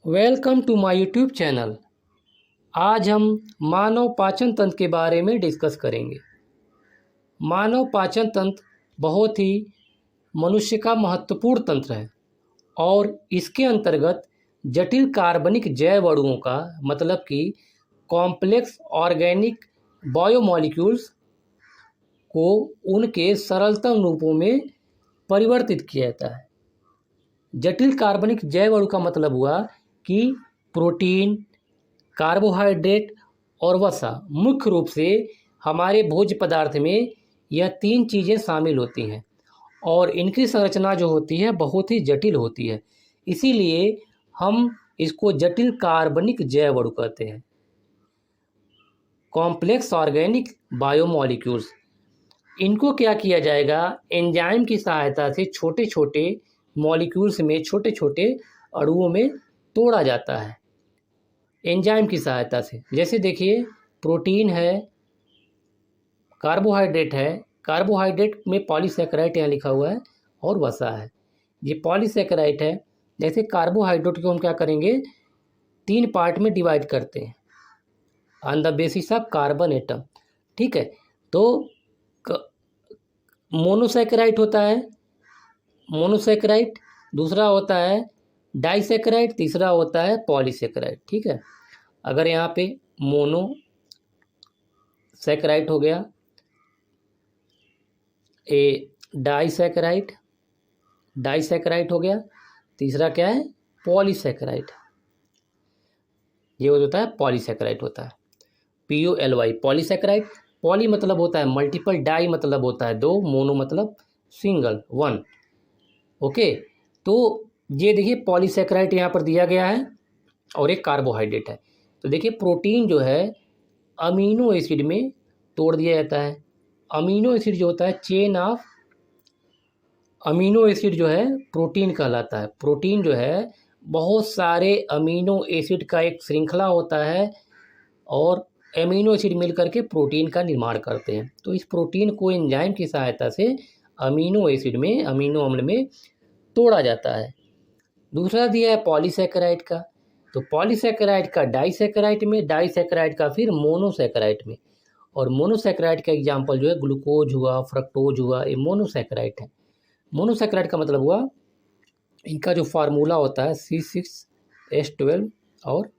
Welcome to my YouTube channel. आज हम मानव पाचन तंत्र के बारे में डिस्कस करेंगे। मानव पाचन तंत्र बहुत ही मनुष्य का महत्वपूर्ण तंत्र है और इसके अंतर्गत जटिल कार्बनिक जैव अणुओं का मतलब कि कॉम्प्लेक्स ऑर्गेनिक बायोमॉलिक्यूल्स को उनके सरलतम रूपों में परिवर्तित किया जाता है। जटिल कार्बनिक जैव अणु का मतलब हुआ कि प्रोटीन, कार्बोहाइड्रेट और वसा मुख्य रूप से हमारे भोज्य पदार्थ में यह तीन चीज़ें शामिल होती हैं और इनकी संरचना जो होती है बहुत ही जटिल होती है। इसीलिए हम इसको जटिल कार्बनिक जैव अणु कहते हैं। कॉम्प्लेक्स ऑर्गेनिक बायोमॉलिक्यूल्स, इनको क्या किया जाएगा, एंजाइम की सहायता से छोटे छोटे मॉलिक्यूल्स में, छोटे छोटे अणुओं में तोड़ा जाता है एंजाइम की सहायता से। जैसे देखिए, प्रोटीन है, कार्बोहाइड्रेट है, कार्बोहाइड्रेट में पॉलीसैकेराइड यहाँ लिखा हुआ है, और वसा है। ये पॉलीसैकेराइड है। जैसे कार्बोहाइड्रेट को हम क्या करेंगे, तीन पार्ट में डिवाइड करते हैं on the basis of carbon atom. ठीक है, तो मोनोसैकेराइड होता है, मोनोसैकेराइड, दूसरा होता है डाइसैकेराइड, तीसरा होता है पॉलीसैकेराइड। ठीक है, अगर यहाँ पे मोनोसैकेराइड हो गया, डाइसैकेराइड, डाइसैकेराइड हो गया, तीसरा क्या है, पॉलीसैकेराइड। ये होता है पॉलीसैकेराइड होता है, POLY, पॉलीसैकेराइड। पॉली मतलब होता है मल्टीपल, डाई मतलब होता है दो, मोनो मतलब सिंगल, वन। ओके, तो ये देखिए पॉलीसैकेराइड यहाँ पर दिया गया है और एक कार्बोहाइड्रेट है। तो देखिए प्रोटीन जो है अमीनो एसिड में तोड़ दिया जाता है। अमीनो एसिड जो होता है, चेन ऑफ अमीनो एसिड जो है प्रोटीन कहलाता है। प्रोटीन जो है बहुत सारे अमीनो एसिड का एक श्रृंखला होता है और अमीनो एसिड मिल करके प्रोटीन का निर्माण करते हैं। तो इस प्रोटीन को एंजाइम की सहायता से अमीनो एसिड में, अमीनो अम्ल में तोड़ा जाता है। दूसरा दिया है पॉलीसैकेराइड का, तो पॉलीसैकेराइड का डाइसैकेराइड में, डाइसैकेराइड का फिर मोनोसैकेराइड में। और मोनोसैकेराइड का एग्जाम्पल जो है ग्लूकोज हुआ, फ्रक्टोज हुआ, ये मोनोसैकेराइड है। मोनोसैकेराइड का मतलब हुआ इनका जो फार्मूला होता है C6H12 और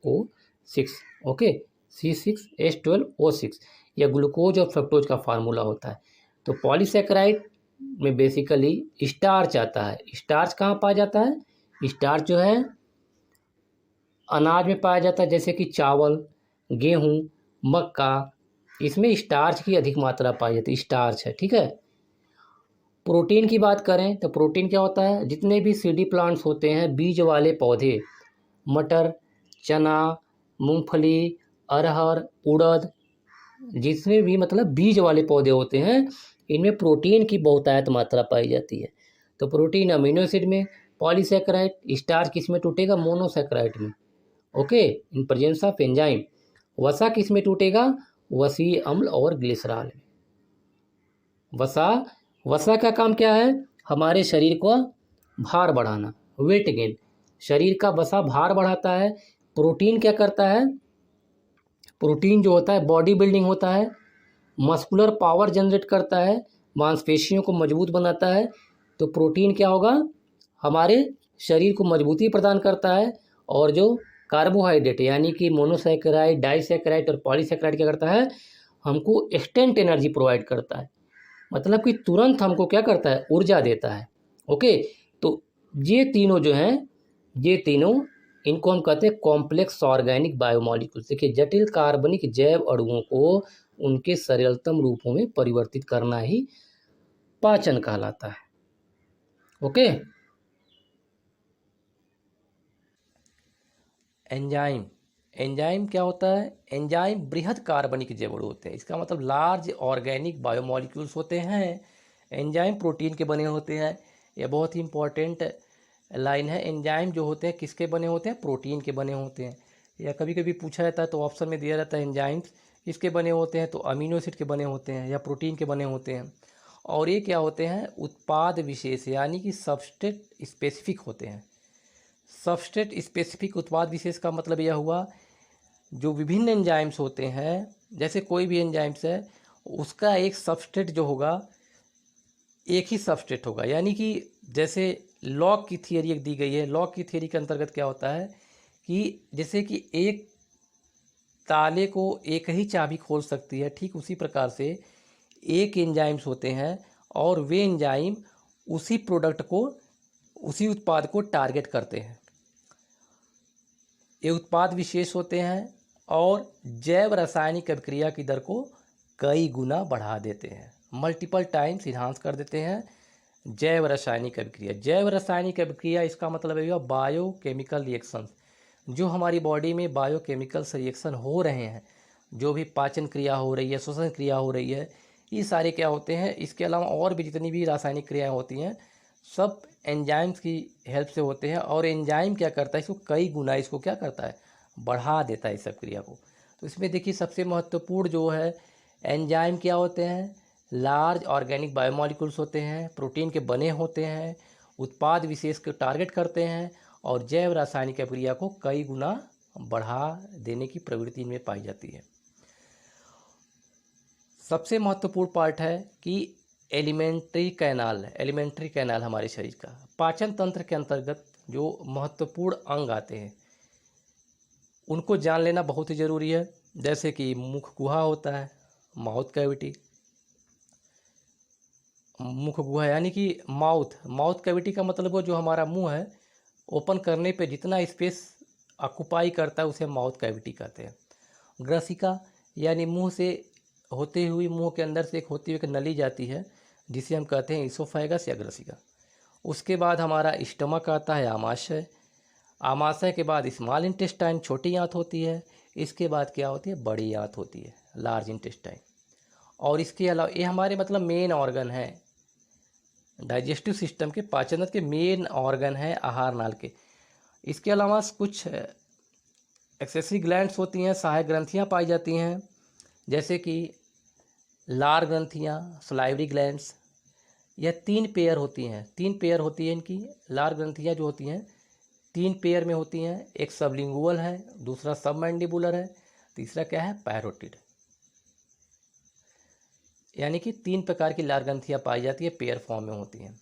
O6। ओके, C6H12O6, यह ग्लूकोज और फ्रक्टोज का फार्मूला होता है। तो पॉलीसैकेराइड में बेसिकली स्टार्च आता है। स्टार्च कहाँ पाया जाता है, स्टार्च जो है अनाज में पाया जाता है, जैसे कि चावल, गेहूँ, मक्का, इसमें स्टार्च की अधिक मात्रा पाई जाती है, स्टार्च है। ठीक है, प्रोटीन की बात करें तो प्रोटीन क्या होता है, जितने भी सीडी प्लांट्स होते हैं, बीज वाले पौधे, मटर, चना, मूंगफली, अरहर, उड़द, जितने भी मतलब बीज वाले पौधे होते हैं, इनमें प्रोटीन की बहुतायत मात्रा पाई जाती है। तो प्रोटीन अमीनो एसिड में, पॉलीसैकेराइड, स्टार्च किस में टूटेगा, मोनोसैकेराइड में। Okay, in presence of enzyme. वसा किस में टूटेगा, वसीय अम्ल और ग्लिसरॉल में। वसा का काम क्या है, हमारे शरीर को भार बढ़ाना, वेट गेन। शरीर का वसा भार बढ़ाता है। प्रोटीन क्या करता है, प्रोटीन जो होता है बॉडी बिल्डिंग होता है, मस्कुलर पावर जनरेट करता है, मांसपेशियों को मजबूत बनाता है। तो प्रोटीन क्या होगा, हमारे शरीर को मजबूती प्रदान करता है। और जो कार्बोहाइड्रेट यानी कि मोनोसैकेराइड, डाइसैकेराइड और पॉलीसैकेराइड क्या करता है, हमको इंस्टेंट एनर्जी प्रोवाइड करता है, मतलब कि तुरंत हमको क्या करता है, ऊर्जा देता है। ओके, तो ये तीनों जो हैं, ये तीनों, इनको हम कहते हैं कॉम्प्लेक्स ऑर्गेनिक बायोमॉलिक्यूल्स। देखिए, जटिल कार्बनिक जैव अणुओं को उनके सरलतम रूपों में परिवर्तित करना ही पाचन कहलाता है। Okay, enzyme. एंजाइम क्या होता है, एंजाइम बृहद कार्बनिक जैव अणु होते हैं। इसका मतलब लार्ज ऑर्गेनिक बायोमॉलिक्यूल्स होते हैं। एंजाइम प्रोटीन के बने होते हैं। यह बहुत ही इंपॉर्टेंट लाइन है। एंजाइम जो होते हैं किसके बने होते हैं, प्रोटीन के बने होते हैं। या कभी कभी पूछा जाता है तो ऑप्शन में दिया जाता है एंजाइम्स किसके बने होते हैं, तो अमीनो एसिड के बने होते हैं या प्रोटीन के बने होते हैं। और ये क्या होते हैं, उत्पाद विशेष यानी कि सबस्ट्रेट स्पेसिफिक होते हैं। सबस्ट्रेट स्पेसिफिक उत्पाद विशेष का मतलब यह हुआ जो विभिन्न एंजाइम्स होते हैं, जैसे कोई भी एंजाइम्स है उसका एक सबस्ट्रेट जो होगा एक ही सबस्ट्रेट होगा। यानी कि जैसे लॉक की थियरी एक दी गई है, लॉक की थियरी के अंतर्गत क्या होता है कि जैसे कि एक ताले को एक ही चाबी खोल सकती है, ठीक उसी प्रकार से एक एंजाइम्स होते हैं और वे एंजाइम उसी प्रोडक्ट को, उसी उत्पाद को टारगेट करते हैं। ये उत्पाद विशेष होते हैं और जैव रासायनिक अभिक्रिया की दर को कई गुना बढ़ा देते हैं, मल्टीपल टाइम्स इन्हांस कर देते हैं जैव रासायनिक अभिक्रिया। जैव रासायनिक अभिक्रिया इसका मतलब है बायोकेमिकल रिएक्शंस, जो हमारी बॉडी में बायोकेमिकल्स रिएक्शन हो रहे हैं, जो भी पाचन क्रिया हो रही है, श्वसन क्रिया हो रही है, ये सारे क्या होते हैं। इसके अलावा और भी जितनी भी रासायनिक क्रियाएं होती हैं सब एंजाइम्स की हेल्प से होते हैं। और एंजाइम क्या करता है, इसको कई गुना इसको क्या करता है, बढ़ा देता है इस सब क्रिया को। तो इसमें देखिए सबसे महत्वपूर्ण जो है एंजाइम क्या होते हैं, लार्ज ऑर्गेनिक बायोमॉलिक्यूल्स होते हैं, प्रोटीन के बने होते हैं, उत्पाद विशेष को टारगेट करते हैं और जैव रासायनिक अभिक्रिया को कई गुना बढ़ा देने की प्रवृत्ति इनमें पाई जाती है। सबसे महत्वपूर्ण पार्ट है कि एलिमेंट्री कैनाल हमारे शरीर का पाचन तंत्र के अंतर्गत जो महत्वपूर्ण अंग आते हैं उनको जान लेना बहुत ही ज़रूरी है। जैसे कि मुख गुहा होता है, माउथ कैविटी, मुख गुहा यानी कि माउथ कैविटी का मतलब वो जो हमारा मुंह है ओपन करने पे जितना स्पेस ऑक्युपाई करता है उसे माउथ कैविटी कहते हैं। ग्रसिका यानी मुंह से होते हुई, मुंह के अंदर से एक होती हुई एक नली जाती है जिसे हम कहते हैं इसोफेगस या ग्रसिका। उसके बाद हमारा स्टमक आता है, आमाशय। आमाशय के बाद स्मॉल इंटेस्टाइन, छोटी आंत होती है। इसके बाद क्या होती है, बड़ी आंत होती है, लार्ज इंटेस्टाइन। और इसके अलावा ये हमारे मतलब मेन ऑर्गन है, डाइजेस्टिव सिस्टम के, पाचन के मेन ऑर्गन है आहार नाल के। इसके अलावा कुछ एक्सेसरी ग्लैंड्स होती हैं, सहायक ग्रंथियां पाई जाती हैं, जैसे कि लार ग्रंथियां, सलाइवरी ग्लैंड्स। यह 3 पेयर होती हैं, 3 पेयर होती है इनकी। लार ग्रंथियां जो होती हैं 3 पेयर में होती हैं, एक सबलिंगुअल है, दूसरा सबमैंडिबुलर है, तीसरा क्या है, पैरोटिड। यानी कि 3 प्रकार की लार ग्रंथियां पाई जाती है, पेयर फॉर्म में होती हैं।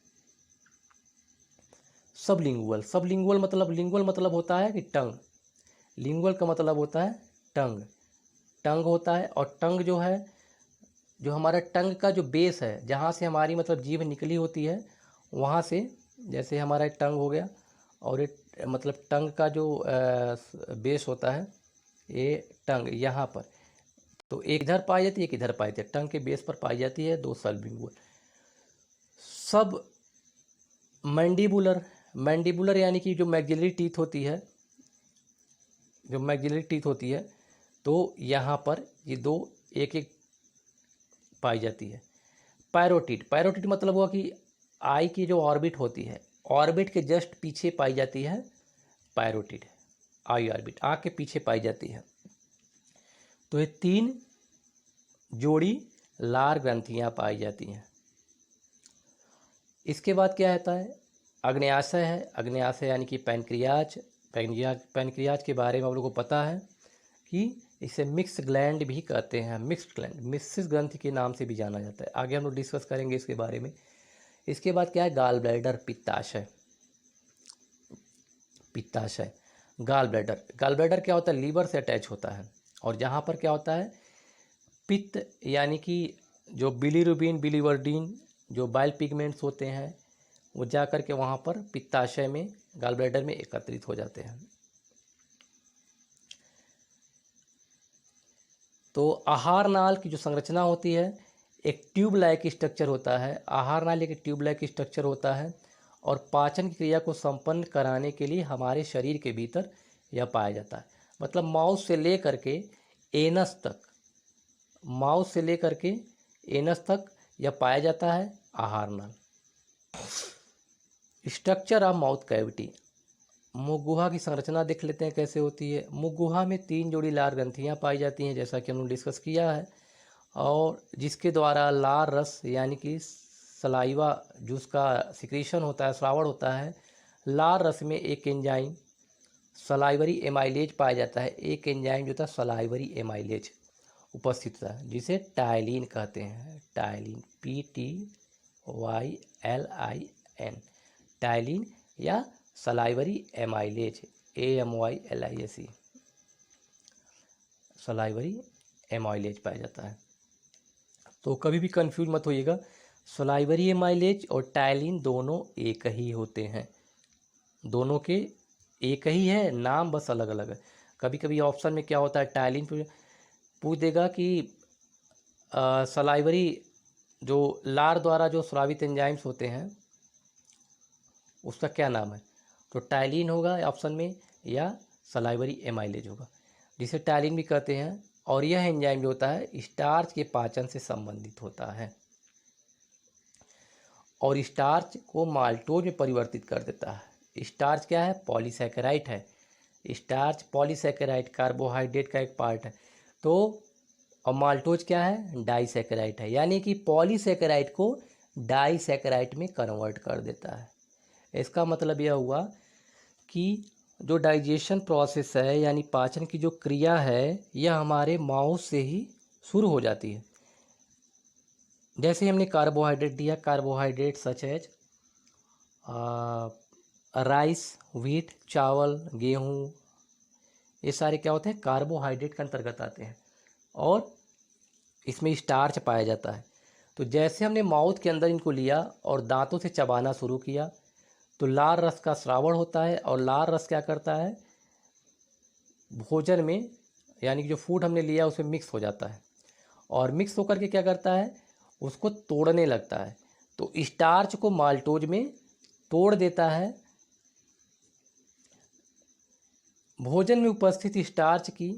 सबलिंगुअल मतलब, लिंगुअल मतलब होता है कि टंग, लिंगुअल का मतलब होता है टंग होता है। और टंग जो है, जो हमारा टंग का जो बेस है, जहाँ से हमारी मतलब जीभ निकली होती है वहाँ से, जैसे हमारा टंग हो गया और ये मतलब टंग का जो बेस होता है, ये टंग यहाँ पर, तो एक इधर पाई जाती है, एक इधर पाई जाती है, टंग के बेस पर पाई जाती है 2 सबलिंगुअल। सब मैंडिबुलर यानी कि जो मैक्सिलरी टीथ होती है, तो यहाँ पर ये 2 एक एक पाई जाती है। पैरोटिड मतलब हुआ कि आई की जो ऑर्बिट होती है, ऑर्बिट के जस्ट पीछे पाई जाती है पैरोटिड, आई ऑर्बिट आँख के पीछे पाई जाती है। तो ये 3 जोड़ी लार ग्रंथियाँ पाई जाती हैं। इसके बाद क्या रहता है, अग्न्याशय है। अग्न्याशय यानी कि पैनक्रियाज के बारे में आप लोगों को पता है कि इसे मिक्स ग्लैंड भी कहते हैं, मिक्स्ड ग्लैंड, मिस्सिस ग्रंथि के नाम से भी जाना जाता है। आगे हम लोग डिस्कस करेंगे इसके बारे में। इसके बाद क्या है, गाल ब्लैडर, पित्ताशय। गाल ब्लैडर क्या होता है, लीवर से अटैच होता है और जहाँ पर क्या होता है, पित्त यानी कि जो बिलीरुबिन, बिलीवर्डिन, जो बाइल पिगमेंट्स होते हैं वो जा कर के वहाँ पर पित्ताशय में, गाल ब्लैडर में एकत्रित हो जाते हैं। तो आहार नाल की जो संरचना होती है, एक ट्यूब लाइक स्ट्रक्चर होता है। आहार नाल एक ट्यूब लाइक स्ट्रक्चर होता है और पाचन की क्रिया को संपन्न कराने के लिए हमारे शरीर के भीतर यह पाया जाता है। मतलब माउथ से ले करके एनस तक यह पाया जाता है आहार नाल। स्ट्रक्चर ऑफ माउथ कैविटी, मुख गुहा की संरचना देख लेते हैं कैसे होती है। मुख गुहा में 3 जोड़ी लार ग्रंथियाँ पाई जाती हैं, जैसा कि हमने डिस्कस किया है, और जिसके द्वारा लार रस यानी कि सलाइवा जूस का सिक्रीशन होता है, श्रावण होता है, लार रस में एक एंजाइम सलाइवरी एमाइलेज पाया जाता है। एक एंजाइम जो था सलाइवरी एमाइलेज उपस्थित था, जिसे टाइलिन कहते हैं। टाइलिन, PTYLIN, टाइलिन या salivary amylase, AMYLISE, salivary amylase पाया जाता है। तो कभी भी कंफ्यूज मत होइएगा, सलाइवरी एमाइलेज और टाइलिन दोनों एक ही होते हैं, दोनों के एक ही है, नाम बस अलग अलग है। कभी कभी ऑप्शन में क्या होता है, टाइलिन पूछ देगा कि सलाइवरी जो लार द्वारा जो स्रावित एंजाइम्स होते हैं उसका क्या नाम है, तो टाइलिन होगा ऑप्शन में, या सलाइवरी एमाइलेज होगा, जिसे टाइलिन भी कहते हैं। और यह एंजाइम जो होता है स्टार्च के पाचन से संबंधित होता है और स्टार्च को माल्टोज में परिवर्तित कर देता है। स्टार्च क्या है, पॉलीसैकेराइड है। स्टार्च पॉलीसैकेराइड कार्बोहाइड्रेट का एक पार्ट है। तो और माल्टोज क्या है, डाइसैकेराइड है, यानी कि पॉलीसैकेराइड को डाइसैकेराइड में कन्वर्ट कर देता है। इसका मतलब यह हुआ कि जो डाइजेशन प्रोसेस है यानी पाचन की जो क्रिया है यह हमारे माउथ से ही शुरू हो जाती है। जैसे हमने कार्बोहाइड्रेट दिया, carbohydrate such as rice, wheat, चावल, गेहूँ, ये सारे क्या होते हैं, कार्बोहाइड्रेट के अंतर्गत आते हैं और इसमें स्टार्च पाया जाता है। तो जैसे हमने माउथ के अंदर इनको लिया और दांतों से चबाना शुरू किया तो लार रस का श्रावण होता है और लार रस क्या करता है, भोजन में यानी कि जो फूड हमने लिया उसमें मिक्स हो जाता है और मिक्स होकर के क्या करता है, उसको तोड़ने लगता है। तो स्टार्च को माल्टोज में तोड़ देता है। भोजन में उपस्थित स्टार्च की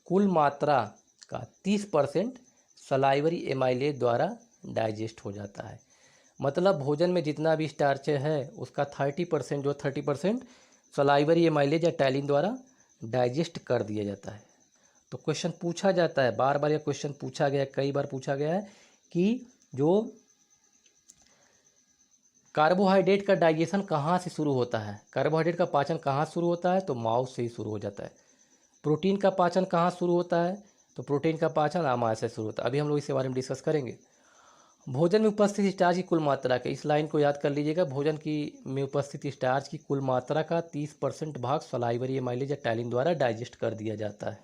कुल मात्रा का 30% सलाइवरी एमाइलेज द्वारा डाइजेस्ट हो जाता है। मतलब भोजन में जितना भी स्टार्च है उसका 30% जो 30% सलाइवरी एमाइलेज या टाइलिन द्वारा डाइजेस्ट कर दिया जाता है। तो क्वेश्चन पूछा जाता है, बार बार यह क्वेश्चन पूछा गया, कई बार पूछा गया है कि जो कार्बोहाइड्रेट का डाइजेशन कहाँ से शुरू होता है, कार्बोहाइड्रेट का पाचन कहाँ शुरू होता है, तो माउथ से ही शुरू हो जाता है। प्रोटीन का पाचन कहाँ शुरू होता है, तो प्रोटीन का पाचन आमाशय से शुरू होता है। अभी हम लोग इसके बारे में डिस्कस करेंगे। भोजन में उपस्थित स्टार्च की कुल मात्रा के, इस लाइन को याद कर लीजिएगा, भोजन की में उपस्थित स्टार्च की कुल मात्रा का 30% भाग सलाइवरी एमाइलेज या टाइलिन द्वारा डाइजेस्ट कर दिया जाता है।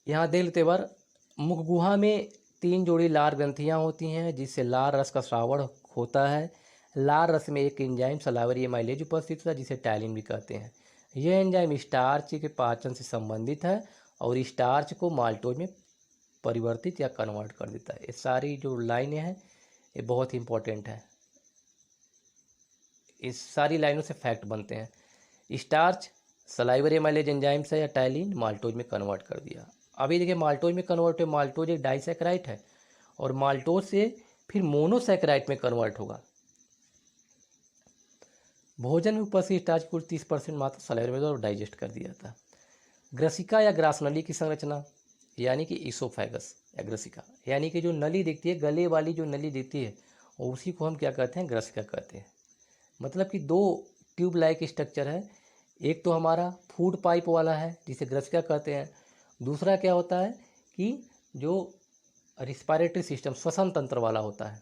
यहाँ देख लेते बार, मुख गुहा में 3 जोड़ी लार ग्रंथियाँ होती हैं जिससे लार रस का श्रावण होता है। लार रस में एक एंजाइम सलाइवरी एमाइलेज उपस्थित होता है जिसे टाइलिन भी कहते हैं। यह एंजाइम स्टार्च के पाचन से संबंधित है और स्टार्च को माल्टोज में परिवर्तित या कन्वर्ट कर देता है। ये सारी जो लाइनें हैं ये बहुत ही इंपॉर्टेंट है, इस सारी लाइनों से फैक्ट बनते हैं। स्टार्च सलाइवरी एमाइलेज एंजाइम से या टाइलिन माल्टोज में कन्वर्ट कर दिया। अभी देखिए माल्टोज में कन्वर्ट हुआ, माल्टोज एक डाइसैकेराइड है और माल्टोज से फिर मोनोसैकेराइड में कन्वर्ट होगा। भोजन में उपस्थित स्टार्च कुल 30% मात्रा सलाइवरी में डाइजेस्ट कर दिया था। ग्रसिका या ग्रासनली की संरचना यानी कि इसोफेगस या ग्रसिका, यानी कि जो नली दिखती है, गले वाली जो नली दिखती है और उसी को हम क्या कहते हैं, ग्रसिका कहते हैं। मतलब कि 2 ट्यूब लाइक स्ट्रक्चर है, एक तो हमारा फूड पाइप वाला है जिसे ग्रसिका कहते हैं, दूसरा क्या होता है कि जो रिस्पायरेटरी सिस्टम श्वसन तंत्र वाला होता है,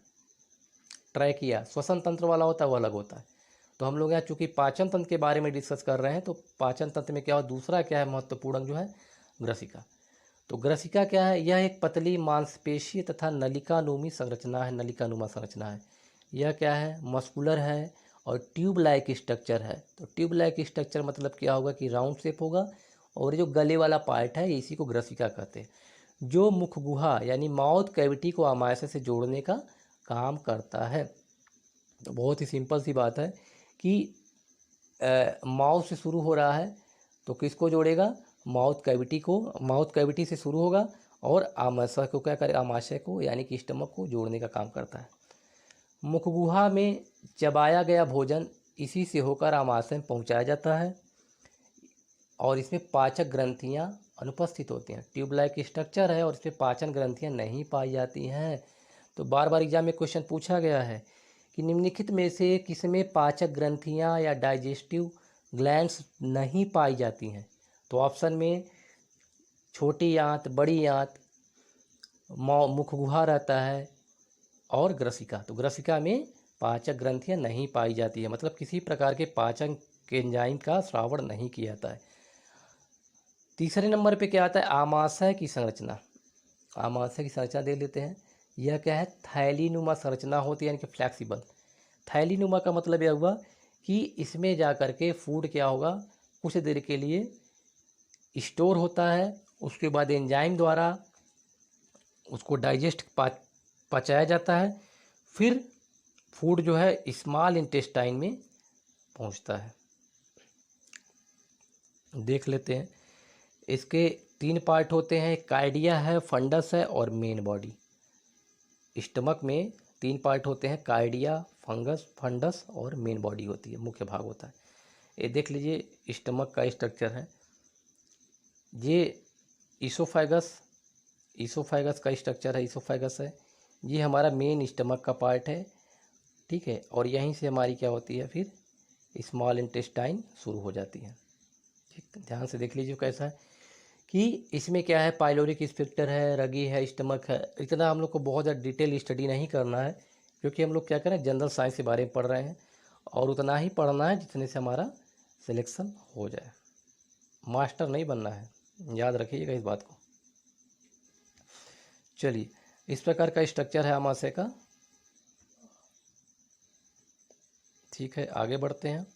ट्रैकिया श्वसन तंत्र वाला होता है, वो अलग होता है। तो हम लोग यहाँ चूँकि पाचन तंत्र के बारे में डिस्कस कर रहे हैं तो पाचन तंत्र में क्या हो, दूसरा क्या है महत्वपूर्ण जो है, ग्रसिका। तो ग्रसिका क्या है, यह एक पतली मांसपेशीय तथा नलिकानुमी संरचना है, नलिकानुमा संरचना है। यह क्या है, मस्कुलर है और ट्यूब लाइक स्ट्रक्चर है। तो ट्यूब लाइक स्ट्रक्चर मतलब क्या होगा कि राउंड शेप होगा और जो गले वाला पार्ट है इसी को ग्रसिका कहते हैं, जो मुख गुहा यानी माउथ कैविटी को आमाशय से जोड़ने का काम करता है। तो बहुत ही सिंपल सी बात है कि माउथ से शुरू हो रहा है तो किसको जोड़ेगा, माउथ कैविटी को, माउथ कैविटी से शुरू होगा और आमाशय को क्या करेगा, आमाशय को यानी कि स्टमक को जोड़ने का काम करता है। मुखगुहा में चबाया गया भोजन इसी से होकर आमाशय में पहुंचाया जाता है और इसमें पाचक ग्रंथियां अनुपस्थित होती हैं। ट्यूब लाइक स्ट्रक्चर है और इसमें पाचन ग्रंथियां नहीं पाई जाती हैं। तो बार बार एग्जाम में क्वेश्चन पूछा गया है कि निम्नलिखित में से किसमें पाचक ग्रंथियां या डाइजेस्टिव ग्लैंड्स नहीं पाई जाती हैं। तो ऑप्शन में छोटी आंत, बड़ी आंत, मुख गुहा रहता है और ग्रसिका। तो ग्रसिका में पाचक ग्रंथियां नहीं पाई जाती है, मतलब किसी प्रकार के पाचन के एंजाइम का स्रावण नहीं किया जाता है। तीसरे नंबर पे क्या आता है, आमाशय की संरचना। आमाशय की संरचना देख लेते हैं। यह क्या है, थैलीनुमा संरचना होती है, यानी कि फ्लैक्सिबल। थैलीनुमा का मतलब यह हुआ कि इसमें जा कर के फूड क्या होगा, कुछ देर के लिए स्टोर होता है, उसके बाद एंजाइम द्वारा उसको डाइजेस्ट पचाया जाता है, फिर फूड जो है स्मॉल इंटेस्टाइन में पहुंचता है। देख लेते हैं। इसके 3 पार्ट होते हैं, कार्डिया है, फंडस है और मेन बॉडी। स्टमक में 3 पार्ट होते हैं, कार्डिया, फंडस और मेन बॉडी होती है, मुख्य भाग होता है। ये देख लीजिए स्टमक का स्ट्रक्चर है। ये ईसोफेगस का स्ट्रक्चर है, ईसोफेगस है। ये हमारा मेन स्टमक का पार्ट है, ठीक है। और यहीं से हमारी क्या होती है, फिर स्मॉल इंटेस्टाइन शुरू हो जाती है। ठीक, ध्यान से देख लीजिए कैसा है कि इसमें क्या है, पाइलोरिक स्फिंक्टर है, रगी है, स्टमक है। इतना हम लोग को बहुत ज़्यादा डिटेल स्टडी नहीं करना है, क्योंकि हम लोग क्या करें, जनरल साइंस के बारे में पढ़ रहे हैं, और उतना ही पढ़ना है जितने से हमारा सिलेक्शन हो जाए। मास्टर नहीं बनना है, याद रखिएगा इस बात को। चलिए, इस प्रकार का स्ट्रक्चर है आमाशय का। ठीक है, आगे बढ़ते हैं।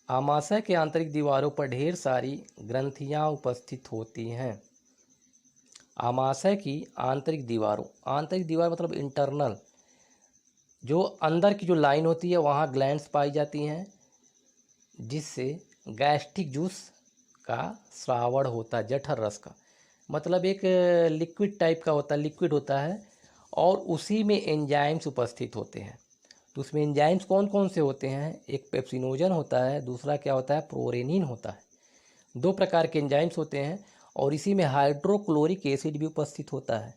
आमाशय के आंतरिक दीवारों पर ढेर सारी ग्रंथियां उपस्थित होती हैं। आमाशय की आंतरिक दीवार मतलब इंटरनल, जो अंदर की जो लाइन होती है वहाँ ग्लैंड्स पाई जाती हैं, जिससे गैस्ट्रिक जूस का श्रावण होता है, जठर रस का। मतलब एक लिक्विड टाइप का होता है, लिक्विड होता है, और उसी में एंजाइम्स उपस्थित होते हैं। तो उसमें एंजाइम्स कौन कौन से होते हैं, एक पेप्सिनोजन होता है, दूसरा क्या होता है, प्रोरेनिन होता है। 2 प्रकार के एंजाइम्स होते हैं, और इसी में हाइड्रोक्लोरिक एसिड भी उपस्थित होता है।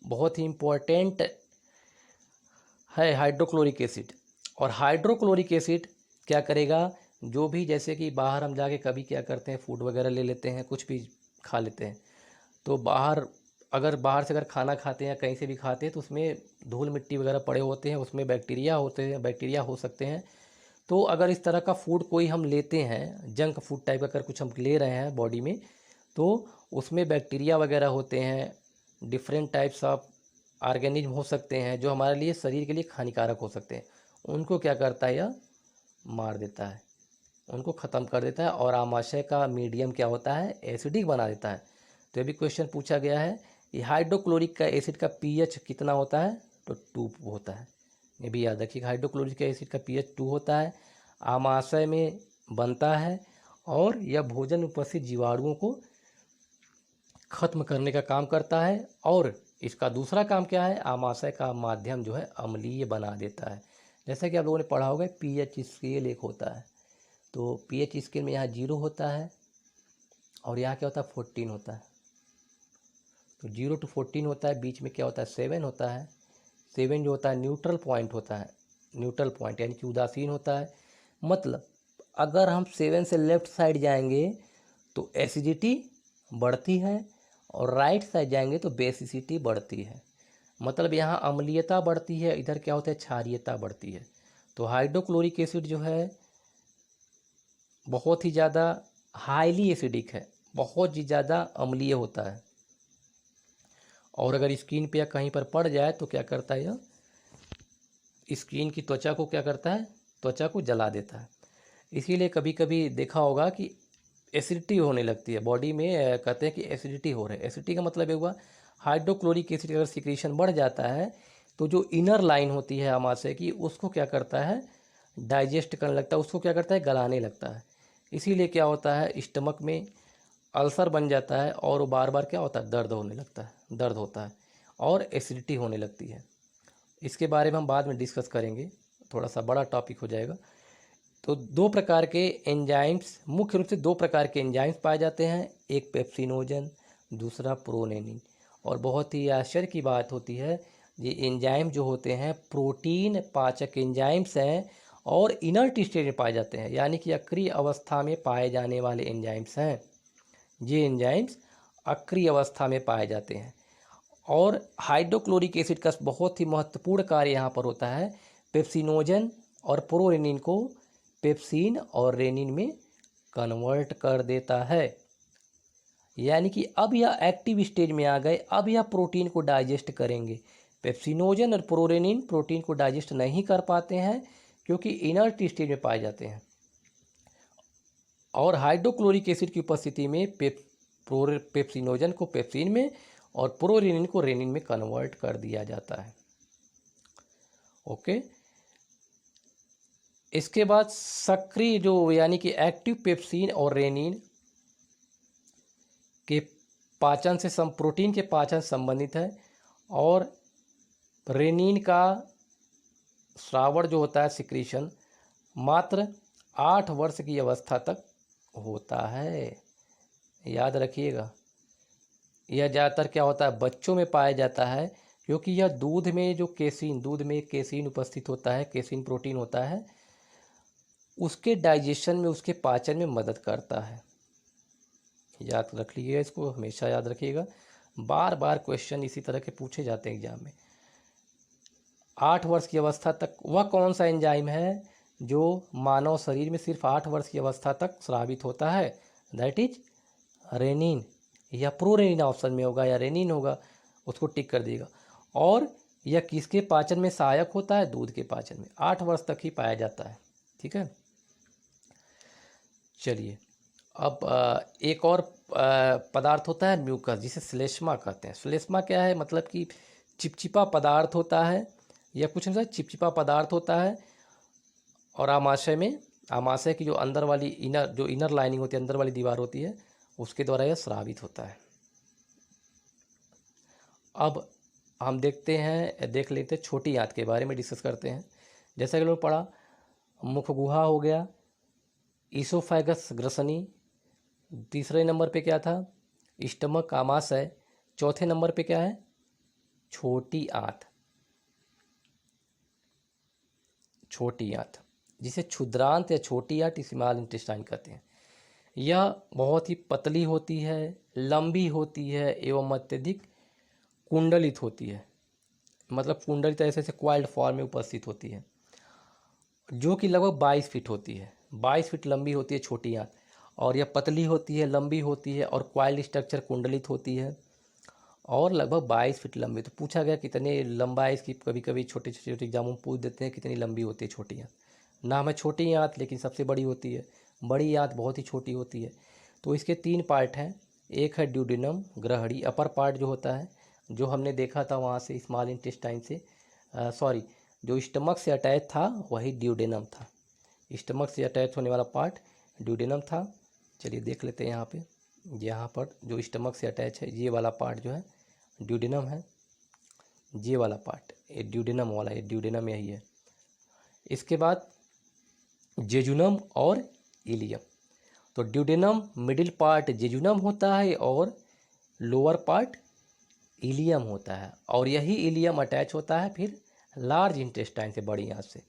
बहुत ही इम्पोर्टेंट है हाइड्रोक्लोरिक एसिड। और हाइड्रोक्लोरिक एसिड क्या करेगा, जो भी जैसे कि बाहर हम जाके कभी क्या करते हैं, फूड वगैरह ले लेते हैं, कुछ भी खा लेते हैं, तो बाहर से अगर खाना खाते हैं, कहीं से भी खाते हैं, तो उसमें धूल मिट्टी वगैरह पड़े होते हैं, उसमें बैक्टीरिया हो सकते हैं। तो अगर इस तरह का फूड कोई हम लेते हैं, जंक फूड टाइप अगर कुछ हम ले रहे हैं बॉडी में, तो उसमें बैक्टीरिया वगैरह होते हैं, डिफरेंट टाइप्स ऑफ ऑर्गेनिज्म हो सकते हैं, जो हमारे लिए, शरीर के लिए हानिकारक हो सकते हैं। उनको क्या करता है, यह मार देता है, उनको ख़त्म कर देता है। और आमाशय का मीडियम क्या होता है, एसिडिक बना देता है। तो ये भी क्वेश्चन पूछा गया है कि हाइड्रोक्लोरिक का एसिड का पीएच कितना होता है, तो 2 होता है। ये भी याद रखिए, हाइड्रोक्लोरिक एसिड का पीएच 2 होता है, आमाशय में बनता है, और यह भोजन में उपस्थित जीवाणुओं को खत्म करने का काम करता है। और इसका दूसरा काम क्या है, आमाशय का माध्यम जो है अम्लीय बना देता है। जैसा कि आप लोगों ने पढ़ा होगा, पीएच स्केल एक होता है, तो पीएच स्केल में यहाँ 0 होता है, और यहाँ क्या होता है, 14 होता है। तो 0 to 14 होता है, बीच में क्या होता है, 7 होता है। 7 जो होता है न्यूट्रल पॉइंट होता है, न्यूट्रल पॉइंट यानी कि उदासीन होता है। मतलब अगर हम 7 से लेफ्ट साइड जाएंगे तो एसिडिटी बढ़ती है, और राइट साइड जाएंगे तो बेसिसिटी बढ़ती है। मतलब यहाँ अम्लीयता बढ़ती है, इधर क्या होता है, क्षारीयता बढ़ती है। तो हाइड्रोक्लोरिक एसिड जो है बहुत ही ज़्यादा हाईली एसिडिक है, बहुत ही ज़्यादा अम्लीय होता है, और अगर स्किन पे या कहीं पर पड़ जाए तो क्या करता है, यह स्किन की त्वचा को क्या करता है, त्वचा को जला देता है। इसीलिए कभी कभी देखा होगा कि एसिडिटी होने लगती है बॉडी में, कहते हैं कि एसिडिटी हो रहा है। एसिडिटी का मतलब ये हुआ, हाइड्रोक्लोरिक एसिड अगर सिक्रीशन बढ़ जाता है, तो जो इनर लाइन होती है आमाशय की, उसको क्या करता है, डाइजेस्ट करने लगता है, उसको क्या करता है, गलाने लगता है। इसीलिए क्या होता है, स्टमक में अल्सर बन जाता है, और वो बार बार क्या होता है, दर्द होने लगता है, दर्द होता है, और एसिडिटी होने लगती है। इसके बारे में हम बाद में डिस्कस करेंगे, थोड़ा सा बड़ा टॉपिक हो जाएगा। तो 2 प्रकार के एंजाइम्स, मुख्य रूप से 2 प्रकार के एंजाइम्स पाए जाते हैं, एक पेप्सिनोजन, दूसरा प्रोरेनिन। और बहुत ही आश्चर्य की बात होती है, ये एंजाइम जो होते हैं प्रोटीन पाचक एंजाइम्स हैं और इनर्ट स्टेज में पाए जाते हैं, यानी कि अक्रिय अवस्था में पाए जाने वाले एंजाइम्स हैं। ये एंजाइम्स अक्रिय अवस्था में पाए जाते हैं। और हाइड्रोक्लोरिक एसिड का बहुत ही महत्वपूर्ण कार्य यहाँ पर होता है, पेप्सिनोजन और प्रोरेनिन को पेप्सिन और रेनिन में कन्वर्ट कर देता है। यानी कि अब यह एक्टिव स्टेज में आ गए, अब यह प्रोटीन को डाइजेस्ट करेंगे। पेप्सिनोजन और प्रोरेनिन प्रोटीन को डाइजेस्ट नहीं कर पाते हैं क्योंकि इनर्ट स्टेज में पाए जाते हैं, और हाइड्रोक्लोरिक एसिड की उपस्थिति में पेप्सिनोजन को पेप्सिन में और प्रोरेनिन को रेनिन में कन्वर्ट कर दिया जाता है। ओके, इसके बाद सक्रिय जो यानी कि एक्टिव पेप्सिन और रेनिन के पाचन से प्रोटीन के पाचन संबंधित है, और रेनिन का श्रावण जो होता है सिक्रीशन मात्र 8 वर्ष की अवस्था तक होता है। याद रखिएगा, यह ज़्यादातर क्या होता है बच्चों में पाया जाता है, क्योंकि यह दूध में जो दूध में केसिन उपस्थित होता है, केसिन प्रोटीन होता है, उसके डाइजेशन में उसके पाचन में मदद करता है। याद रख लीजिएगा, इसको हमेशा याद रखिएगा, बार बार क्वेश्चन इसी तरह के पूछे जाते हैं एग्जाम में। 8 वर्ष की अवस्था तक वह कौन सा एंजाइम है जो मानव शरीर में सिर्फ 8 वर्ष की अवस्था तक स्रावित होता है? दैट इज रेनिन, या प्रोरेनिन ऑप्शन में होगा या रेनिन होगा, उसको टिक कर देगा। और यह किसके पाचन में सहायक होता है? दूध के पाचन में। 8 वर्ष तक ही पाया जाता है। ठीक है, चलिए अब एक और पदार्थ होता है म्यूकस, जिसे श्लेष्मा कहते हैं। श्लेष्मा क्या है? मतलब कि चिपचिपा पदार्थ होता है, या कुछ नहीं, चिपचिपा पदार्थ होता है, और आमाशय की जो अंदर वाली इनर लाइनिंग होती है, अंदर वाली दीवार होती है, उसके द्वारा यह स्रावित होता है। अब हम देख लेते हैं छोटी आंत के बारे में डिस्कस करते हैं। जैसा कि लोगों ने पढ़ा, मुख गुहा हो गया, ईसोफेगस ग्रसनी, तीसरे नंबर पे क्या था? स्टमक आमाशय, चौथे नंबर पे क्या है? छोटी आंत, छोटी आंत जिसे क्षुद्रांत या छोटी आंत स्मॉल इंटेस्टाइन कहते हैं। यह बहुत ही पतली होती है, लंबी होती है एवं अत्यधिक कुंडलित होती है। मतलब कुंडलित ऐसे क्वाइल्ड फॉर्म में उपस्थित होती है, जो कि लगभग 22 फीट होती है। 22 फीट लंबी होती है छोटी आंत, और यह पतली होती है, लंबी होती है, और क्वाइल्ड स्ट्रक्चर कुंडलित होती है, और लगभग 22 फीट लंबी। तो पूछा गया कितने लंबा है इसकी, कभी कभी छोटे छोटे एग्जामों में पूछ देते हैं कितनी लंबी होती है छोटी आंत। नाम है छोटी आंत, लेकिन सबसे बड़ी होती है। बड़ी आंत बहुत ही छोटी होती है। तो इसके 3 पार्ट हैं। एक है ड्यूडेनम, ग्रहड़ी, अपर पार्ट जो होता है, जो हमने देखा था वहाँ से स्मॉल इंटेस्टाइन से, जो स्टमक से अटैच था वही ड्यूडेनम था। स्टमक से अटैच होने वाला पार्ट ड्यूडेनम था। चलिए देख लेते हैं यहाँ पर जो स्टमक से अटैच है, ये वाला पार्ट जो है ड्यूडेनम है। ये वाला पार्ट ये ड्यूडेनम वाला, ये ड्यूडेनम यही है। इसके बाद जेजुनम और इलियम। तो ड्यूडेनम मिडिल पार्ट जेजुनम होता है और लोअर पार्ट इलियम होता है, और यही इलियम अटैच होता है फिर लार्ज इंटेस्टाइन से, बड़ी आंत से।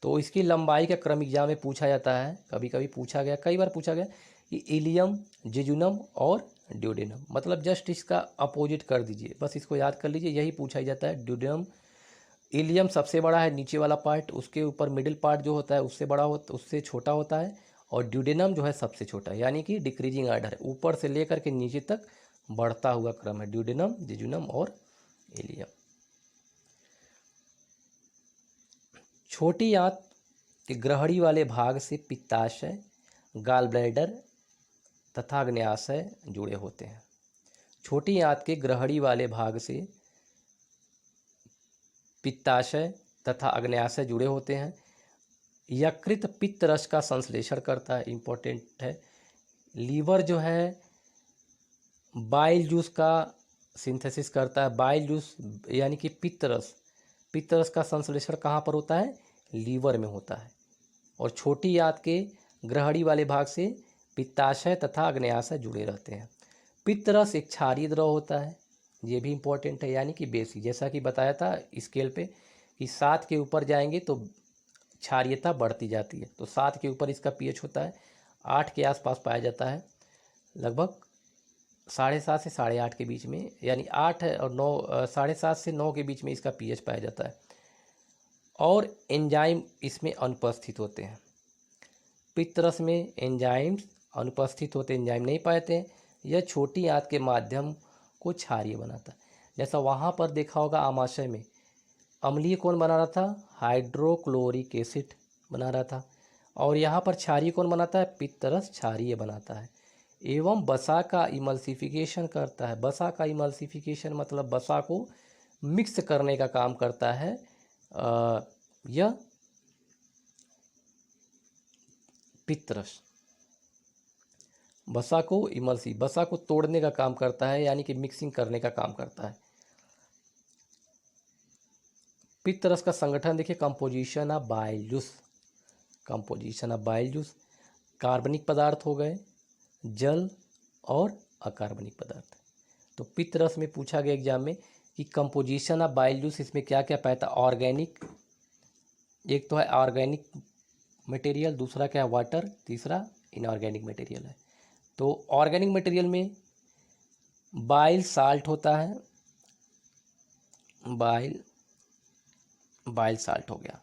तो इसकी लंबाई का क्रम एग्जाम में पूछा जाता है, कभी कभी पूछा गया, कई बार पूछा गया कि इलियम, जेजुनम और ड्यूडेनम, मतलब जस्ट इसका अपोजिट कर दीजिए, बस इसको याद कर लीजिए, यही पूछा ही जाता है। ड्यूडेनम, इलियम सबसे बड़ा है नीचे वाला पार्ट, उसके ऊपर मिडिल पार्ट जो होता है उससे छोटा होता है, और ड्यूडेनम जो है सबसे छोटा है, यानी कि डिक्रीजिंग आर्डर है, ऊपर से लेकर के नीचे तक बढ़ता हुआ क्रम है, ड्यूडेनम, जेजुनम और इलियम। छोटी आंत के ग्रहणी वाले भाग से पित्ताशय, गाल ब्लैडर तथा अग्न्याशय जुड़े होते हैं। छोटी आंत के ग्रहणी वाले भाग से पित्ताशय तथा अग्न्याशय जुड़े होते हैं। यकृत पित्त रस का संश्लेषण करता है, इम्पोर्टेंट है। लीवर जो है बाइल जूस का सिंथेसिस करता है। बाइल जूस यानी कि पित्त रस का संश्लेषण कहाँ पर होता है? लीवर में होता है। और छोटी आंत के ग्रहणी वाले भाग से पित्ताशय तथा अग्न्याशय जुड़े रहते हैं। पित्त रस एक क्षारीय द्रव होता है, ये भी इम्पोर्टेंट है, यानी कि बेसिक, जैसा कि बताया था स्केल पे कि 7 के ऊपर जाएंगे तो क्षारीयता बढ़ती जाती है। तो 7 के ऊपर इसका पीएच होता है, 8 के आसपास पाया जाता है, लगभग 7.5 से 8.5 के बीच में, यानी 8 और 9, 7.5 से 9 के बीच में इसका पीएच पाया जाता है। और एंजाइम इसमें अनुपस्थित होते हैं। पित्तरस में एंजाइम्स अनुपस्थित होते, एंजाइम नहीं पाते हैं। यह छोटी आंत के माध्यम को क्षारीय बनाता है। जैसा वहाँ पर देखा होगा आमाशय में अम्लीय कौन बना रहा था, हाइड्रोक्लोरिक एसिड बना रहा था, और यहाँ पर क्षारीय कौन बनाता है, पित्तरस क्षारीय बनाता है। एवं वसा का इमल्सिफिकेशन करता है। वसा का इमल्सिफिकेशन मतलब वसा को मिक्स करने का काम करता है यह पित्तरस। वसा को तोड़ने का काम करता है, यानी कि मिक्सिंग करने का काम करता है। पित्तरस का संगठन देखिए, कंपोजिशन ऑफ बाइल जूस, कार्बनिक पदार्थ हो गए, जल और अकार्बनिक पदार्थ। तो पित्तरस में पूछा गया एग्जाम में कि कंपोजिशन ऑफ बाइल जूस, इसमें क्या क्या पाया था, ऑर्गेनिक, एक तो है ऑर्गेनिक मटेरियल, दूसरा क्या है वाटर, तीसरा इनऑर्गेनिक मटेरियल है। तो ऑर्गेनिक मटेरियल में बाइल साल्ट होता है, बाइल साल्ट हो गया।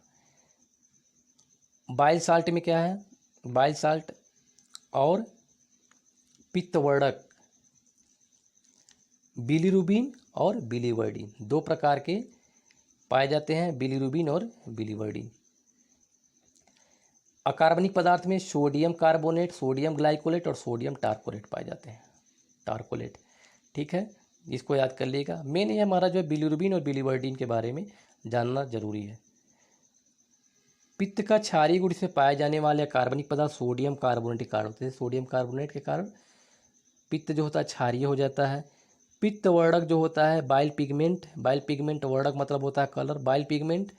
बाइल साल्ट में क्या है, बाइल साल्ट और पित्तवर्धक बिलीरुबिन और बिलीवर्डिन, दो प्रकार के पाए जाते हैं, बिलीरुबिन और बिलीवर्डिन। अकार्बनिक पदार्थ में सोडियम कार्बोनेट, सोडियम ग्लाइकोलेट और सोडियम टार्कोलेट पाए जाते हैं, टार्कोलेट। ठीक है, इसको याद कर लीजिएगा। मेन ये हमारा जो है बिलीरुबिन और बिलीवर्डिन के बारे में जानना जरूरी है। पित्त का क्षारीय गुण से पाए जाने वाले कार्बनिक पदार्थ सोडियम कार्बोनेट के कारण होते हैं। सोडियम कार्बोनेट के कारण पित्त जो होता है क्षारीय हो जाता है। पित्त वर्णक जो होता है बाइल पिगमेंट वर्णक मतलब होता है कलर। बाइल पिगमेंट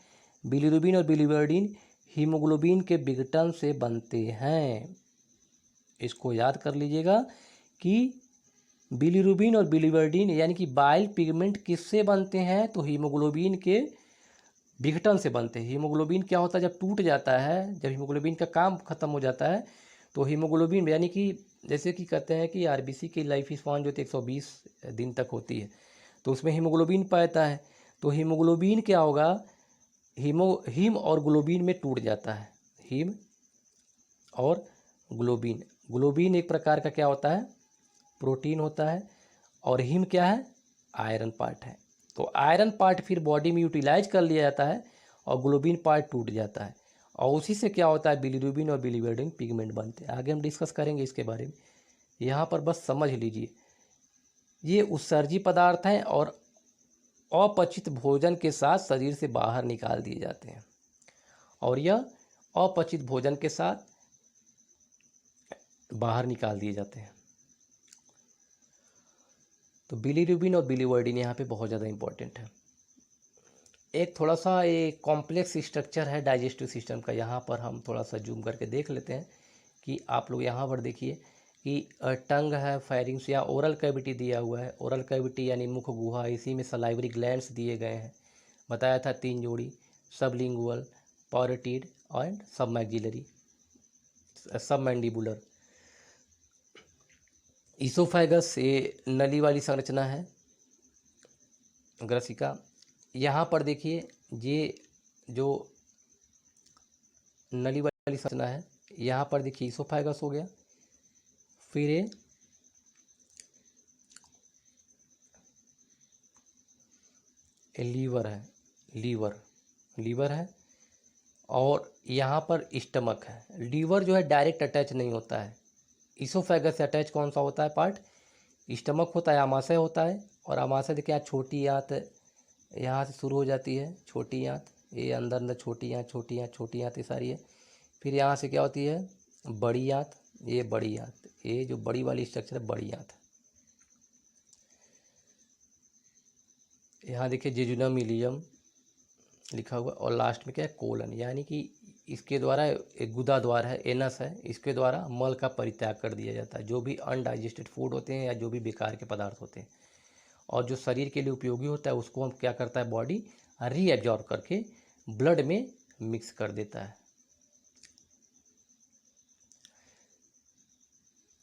बिलीरुबिन और बिलीवर्डिन हीमोग्लोबिन के विघटन से बनते हैं। इसको याद कर लीजिएगा कि बिलीरुबिन और बिलीवर्डिन यानी कि बाइल पिगमेंट किससे बनते हैं, तो हीमोग्लोबिन के विघटन से बनते हैं। हीमोग्लोबिन क्या होता है, जब टूट जाता है, जब हीमोग्लोबिन का काम खत्म हो जाता है तो हीमोग्लोबिन यानी कि जैसे कि कहते हैं कि आरबीसी की लाइफ स्पान जो 120 दिन तक होती है, तो उसमें हीमोग्लोबिन पाता है। तो हीमोग्लोबिन क्या होगा, हीम और ग्लोबिन में टूट जाता है। हीम और ग्लोबिन एक प्रकार का क्या होता है, प्रोटीन होता है, और हीम क्या है, आयरन पार्ट है। तो आयरन पार्ट फिर बॉडी में यूटिलाइज कर लिया जाता है और ग्लोबिन पार्ट टूट जाता है, और उसी से क्या होता है, बिलीरुबिन और बिलीवर्डिन पिगमेंट बनते हैं। आगे हम डिस्कस करेंगे इसके बारे में, यहाँ पर बस समझ लीजिए। ये उत्सर्जी पदार्थ हैं और अपचित भोजन के साथ शरीर से बाहर निकाल दिए जाते हैं, और यह अपचित भोजन के साथ बाहर निकाल दिए जाते हैं। तो बिलीरुबिन और बिलीवर्डिन यहाँ पे बहुत ज़्यादा इंपॉर्टेंट है। एक थोड़ा सा एक कॉम्प्लेक्स स्ट्रक्चर है डाइजेस्टिव सिस्टम का, यहाँ पर हम थोड़ा सा जूम करके देख लेते हैं कि आप लोग यहाँ पर देखिए कि टंग है, फेरिंग्स या ओरल कैविटी दिया हुआ है। ओरल कैविटी यानी मुख गुहा, इसी में सलाइवरी ग्लैंड्स दिए गए हैं, बताया था 3 जोड़ी, sublingual, parotid and submaxillary, submandibular. Oesophagus ये नली वाली संरचना है, ग्रसिका। यहाँ पर देखिए ये जो नली वाली संरचना है, यहाँ पर देखिए इसोफेगस हो गया, फिर ये लीवर है, लीवर है, और यहाँ पर स्टमक है। लीवर जो है डायरेक्ट अटैच नहीं होता है, इसोफेगस से अटैच कौन सा होता है पार्ट, स्टमक होता है, आमाशय होता है। और आमाशय देखिए छोटी आंत यहाँ से शुरू हो जाती है, छोटी आंत, ये अंदर छोटी आंत ये सारी है। फिर यहाँ से क्या होती है, बड़ी आंत, ये बड़ी आंत, ये जो बड़ी वाली स्ट्रक्चर है बड़ी आंत। यहाँ देखिए जेजुनम इलियम लिखा हुआ, और लास्ट में क्या है, कोलन, यानी कि इसके द्वारा एक गुदा द्वार है, एनस है, इसके द्वारा मल का परित्याग कर दिया जाता है, जो भी अनडाइजेस्टेड फूड होते हैं या जो भी बेकार के पदार्थ होते हैं। और जो शरीर के लिए उपयोगी होता है उसको हम क्या करता है बॉडी रीएब्जॉर्ब करके ब्लड में मिक्स कर देता है।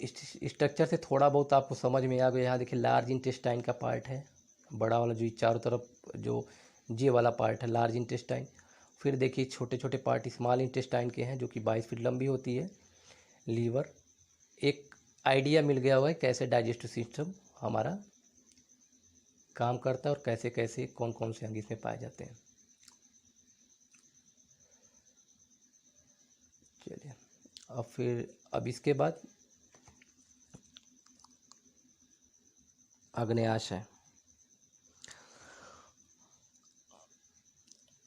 इस स्ट्रक्चर से थोड़ा बहुत आपको समझ में आ गया। यहाँ देखिए लार्ज इंटेस्टाइन का पार्ट है, बड़ा वाला जो चारों तरफ जो जे वाला पार्ट है लार्ज इंटेस्टाइन। फिर देखिए छोटे छोटे पार्ट स्मॉल इंटेस्टाइन के हैं जो कि 22 फीट लंबी होती है। लीवर, एक आइडिया मिल गया हुआ है कैसे डाइजेस्टिव सिस्टम हमारा काम करता है और कैसे कैसे कौन कौन से अंग इसमें पाए जाते हैं। चलिए अब इसके बाद आग्नेयाशय।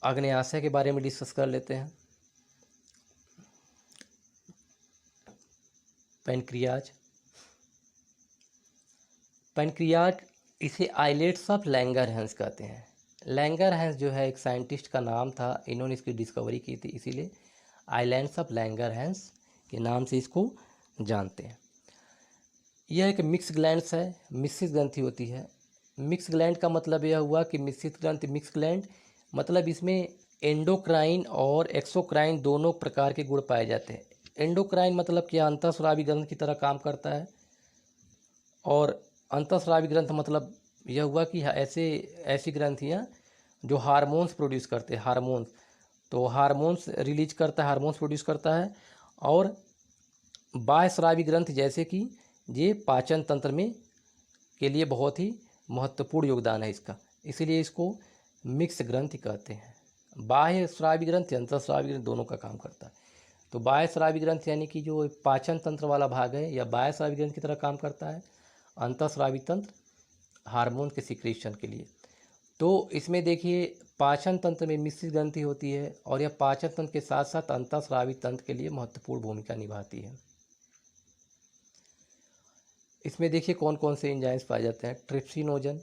आग्नेयाशय के बारे में डिस्कस कर लेते हैं। पैनक्रियाज, पैनक्रियाज इसे आइलेट्स ऑफ लैंगरहैंस कहते हैं। लैंगरहैंस जो है एक साइंटिस्ट का नाम था, इन्होंने इसकी डिस्कवरी की थी, इसीलिए आइलैंड्स ऑफ लैंगरहैंस के नाम से इसको जानते हैं। यह एक मिक्स ग्लैंड्स है, मिश्रित ग्रंथि होती है। मिक्स ग्लैंड का मतलब यह हुआ कि मिश्रित ग्रंथि, मिक्स ग्लैंड मतलब इसमें एंडोक्राइन और एक्सोक्राइन दोनों प्रकार के गुण पाए जाते हैं। एंडोक्राइन मतलब कि अंतःस्रावी ग्रंथ की तरह काम करता है, और अंतःस्रावी ग्रंथ मतलब यह हुआ कि ऐसी ग्रंथियाँ जो हार्मोन्स प्रोड्यूस करते हैं, हार्मोन्स, तो हार्मोन्स रिलीज करता है, हार्मोन्स प्रोड्यूस करता है। और बाह्यस्रावी ग्रंथ जैसे कि ये पाचन तंत्र में के लिए बहुत ही महत्वपूर्ण योगदान है इसका, इसीलिए इसको मिक्स ग्रंथि कहते हैं। बाह्य स्रावी ग्रंथ अंतःस्रावी ग्रंथ दोनों का काम करता है। तो बाह्य स्रावी ग्रंथ यानी कि जो पाचन तंत्र वाला भाग है या बाह्य स्रावी ग्रंथ की तरह काम करता है। अंतःस्रावी तंत्र हार्मोन के सिक्रेशन के लिए। तो इसमें देखिए पाचन तंत्र में मिश्रित ग्रंथि होती है और यह पाचन तंत्र के साथ साथ अंतःस्रावी तंत्र के लिए महत्वपूर्ण भूमिका निभाती है। इसमें देखिए कौन कौन से एंजाइम्स पाए जाते हैं। Trypsinogen,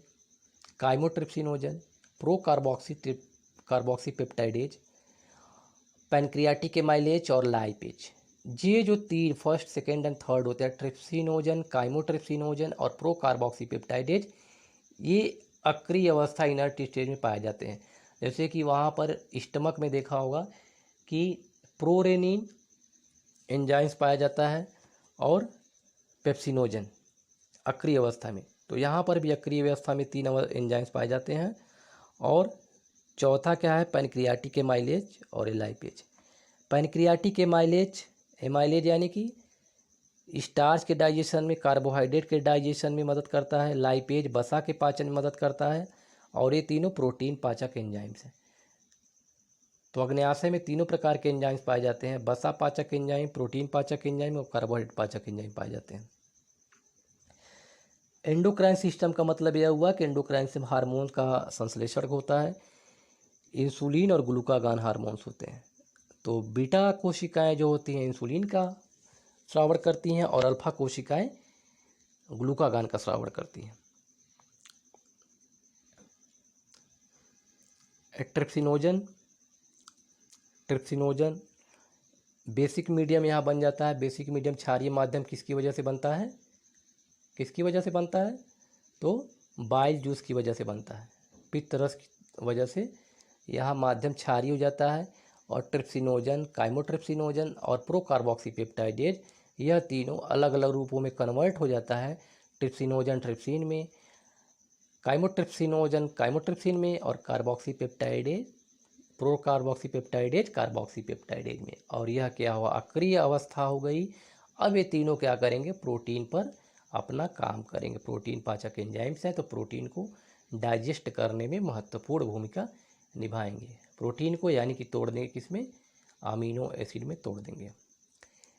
chymotrypsinogen, pro carboxy peptidase, pancreatic amylase और लाइपेज। ये जो तीन फर्स्ट सेकेंड एंड थर्ड होते हैं, ट्रिप्सिनोजन, काइमोट्रिप्सिनोजन और प्रो कार्बोक्सी पेप्टाइडेज, ये अक्रिय अवस्था इनर्ट स्टेज में पाए जाते हैं। जैसे कि वहाँ पर स्टमक में देखा होगा कि प्रोरेनिन एंजाइम्स पाया जाता है और पेप्सिनोजन अक्रिय अवस्था में। तो यहाँ पर भी अक्रिय अवस्था में तीन एंजाइम्स पाए जाते हैं। और चौथा क्या है, पैनक्रियाटिक एमाइलेज और एलाइपेज। पैनक्रियाटिक एमाइलेज, एमाइलेज यानी कि स्टार्च के डाइजेशन में, कार्बोहाइड्रेट के डाइजेशन में मदद करता है। लाइपेज वसा के पाचन में मदद करता है। और ये तीनों प्रोटीन पाचक एंजाइम्स हैं। तो अग्न्याशय में तीनों प्रकार के एंजाइम्स पाए जाते हैं, वसा पाचक एंजाइम, प्रोटीन पाचक एंजाइम और कार्बोहाइड्रेट पाचक एंजाइम पाए जाते हैं। एंडोक्राइन सिस्टम का मतलब यह हुआ कि एंडोक्राइन से हार्मोन का संश्लेषण होता है। इंसुलिन और ग्लूकागॉन हार्मोन्स होते हैं। तो बीटा कोशिकाएं जो होती हैं इंसुलिन का स्रावण करती हैं और अल्फा कोशिकाएं ग्लूकागॉन का स्रावण करती हैं। ट्रिप्सिनोजन, ट्रिप्सिनोजन बेसिक मीडियम यहाँ बन जाता है। बेसिक मीडियम क्षारीय माध्यम किसकी वजह से बनता है, किसकी वजह से बनता है, तो बाइल जूस की वजह से बनता है। पित्त रस की वजह से यह माध्यम क्षारीय हो जाता है। और ट्रिप्सिनोजन, काइमोट्रिप्सिनोजन और प्रोकार्बोक्सी पेप्टाइडेज, यह तीनों अलग अलग रूपों में कन्वर्ट हो जाता है। ट्रिप्सिनोजन ट्रिप्सिन में, काइमोट्रिप्सिनोजन काइमोट्रिप्सिन में और carboxypeptidase, procarboxypeptidase carboxypeptidase में। और यह क्या हुआ, अक्रिय अवस्था हो गई। अब ये तीनों क्या करेंगे, प्रोटीन पर अपना काम करेंगे। प्रोटीन पाचक एंजाइम्स हैं तो प्रोटीन को डाइजेस्ट करने में महत्वपूर्ण भूमिका निभाएंगे। प्रोटीन को यानी कि तोड़ देंगे, किसमें, अमीनो एसिड में तोड़ देंगे।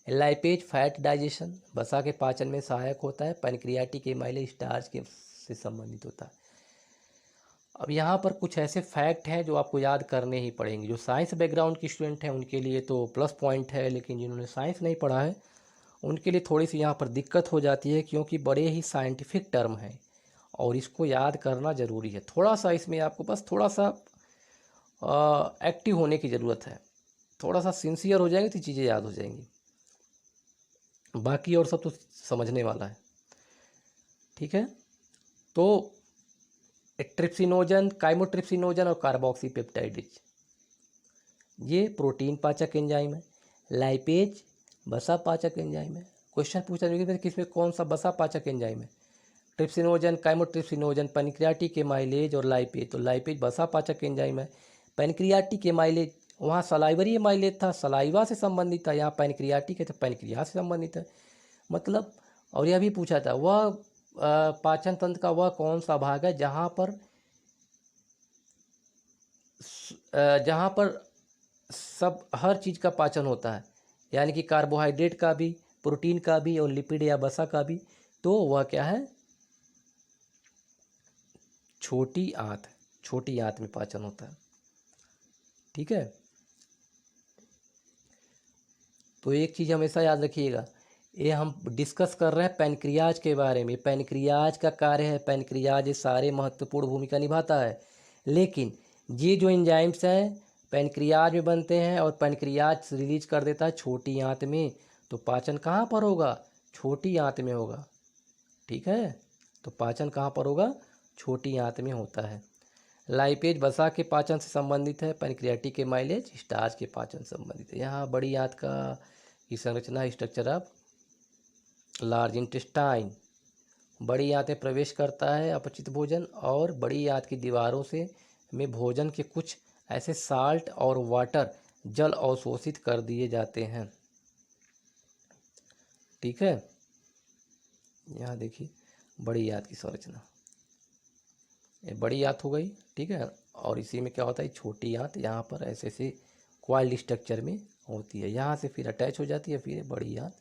लाइपेज फैट डाइजेशन, वसा के पाचन में सहायक होता है। पैनक्रियाटिक एमाइलेज स्टार्च के से संबंधित होता है। अब यहाँ पर कुछ ऐसे फैक्ट हैं जो आपको याद करने ही पड़ेंगे। जो साइंस बैकग्राउंड की स्टूडेंट हैं उनके लिए तो प्लस पॉइंट है, लेकिन जिन्होंने साइंस नहीं पढ़ा है उनके लिए थोड़ी सी यहाँ पर दिक्कत हो जाती है, क्योंकि बड़े ही साइंटिफिक टर्म हैं और इसको याद करना ज़रूरी है। थोड़ा सा इसमें आपको बस थोड़ा सा एक्टिव होने की ज़रूरत है। थोड़ा सा सिंसियर हो जाएंगे तो चीज़ें याद हो जाएंगी। बाकी और सब तो समझने वाला है, ठीक है। तो ट्रिप्सिनोजन, काइमोट्रिप्सिनोजन और कार्बोक्सीपेप्टाइडेज, ये प्रोटीन पाचक एंजाइम है। लाइपेज बसा पाचक एंजाइम है। क्वेश्चन पूछा जाएगा किसमें कौन सा बसा पाचक एंजाइम है? ट्रिप्सिनोजन, काइमोट्रिप्सिनोजन, पैनक्रियाटिक एमाइलेज और लाइपेज। तो लाइपेज बसा पाचक एंजाइम है। पैनक्रियाटिक एमाइलेज, वहाँ सलाइवरी एमाइलेज था, सलाइवा से संबंधित था, यहाँ पैनक्रियाटिक है तो पैनक्रिया से संबंधित है। मतलब, और यह भी पूछा था वह पाचन तंत्र का वह कौन सा भाग है जहाँ पर सब हर चीज़ का पाचन होता है, यानी कि कार्बोहाइड्रेट का भी, प्रोटीन का भी और लिपिड या बसा का भी। तो वह क्या है? छोटी आंत। छोटी आंत में पाचन होता है। ठीक है, तो एक चीज़ हमेशा याद रखिएगा, ये हम डिस्कस कर रहे हैं पैनक्रियाज के बारे में। पैनक्रियाज का कार्य है, पैनक्रियाज ये सारे महत्वपूर्ण भूमिका निभाता है। लेकिन ये जो एंजाइम्स हैं पैनक्रियाज में बनते हैं और पैनक्रियाज रिलीज कर देता है छोटी आंत में। तो पाचन कहाँ पर होगा? छोटी आंत में होगा। ठीक है, तो पाचन कहाँ पर होगा? छोटी आंत में होता है। लाइपेज वसा के पाचन से संबंधित है। पैनक्रियाटिक एमाइलेज स्टार्च के पाचन से संबंधित है। यहाँ बड़ी आंत की संरचना, स्ट्रक्चर ऑफ लार्ज इंटेस्टाइन। बड़ी आंतें प्रवेश करता है अपचित भोजन, और बड़ी आंत की दीवारों से में भोजन के कुछ ऐसे साल्ट और वाटर जल अवशोषित कर दिए जाते हैं। ठीक है, यहाँ देखिए बड़ी आंत की संरचना, ये बड़ी आंत हो गई। ठीक है, और इसी में क्या होता है? छोटी आंत यहाँ पर ऐसे ऐसे क्वाइल्ड स्ट्रक्चर में होती है, यहाँ से फिर अटैच हो जाती है, फिर बड़ी आंत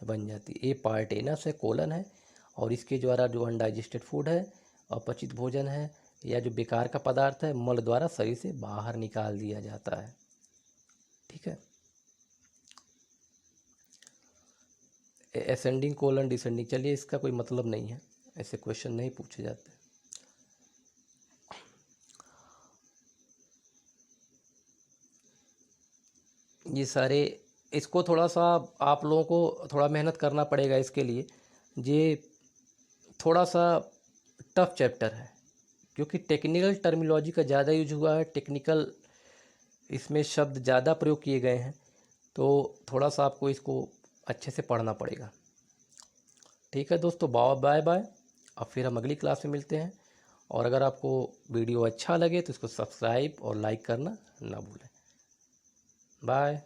बन जाती है। ये पार्ट एनस है, कोलन है, और इसके द्वारा जो अनडाइजेस्टेड फूड है, अपचित भोजन है, या जो बेकार का पदार्थ है, मल द्वारा शरीर से बाहर निकाल दिया जाता है। ठीक है, असेंडिंग कोलन, डिसेंडिंग, चलिए इसका कोई मतलब नहीं है, ऐसे क्वेश्चन नहीं पूछे जाते। ये सारे, इसको थोड़ा सा आप लोगों को थोड़ा मेहनत करना पड़ेगा इसके लिए। ये थोड़ा सा टफ चैप्टर है, क्योंकि टेक्निकल टर्मिनोलॉजी का ज़्यादा यूज हुआ है, टेक्निकल इसमें शब्द ज़्यादा प्रयोग किए गए हैं, तो थोड़ा सा आपको इसको अच्छे से पढ़ना पड़ेगा। ठीक है दोस्तों, बाय बाय। अब फिर हम अगली क्लास में मिलते हैं, और अगर आपको वीडियो अच्छा लगे तो इसको सब्सक्राइब और लाइक करना ना भूलें। बाय।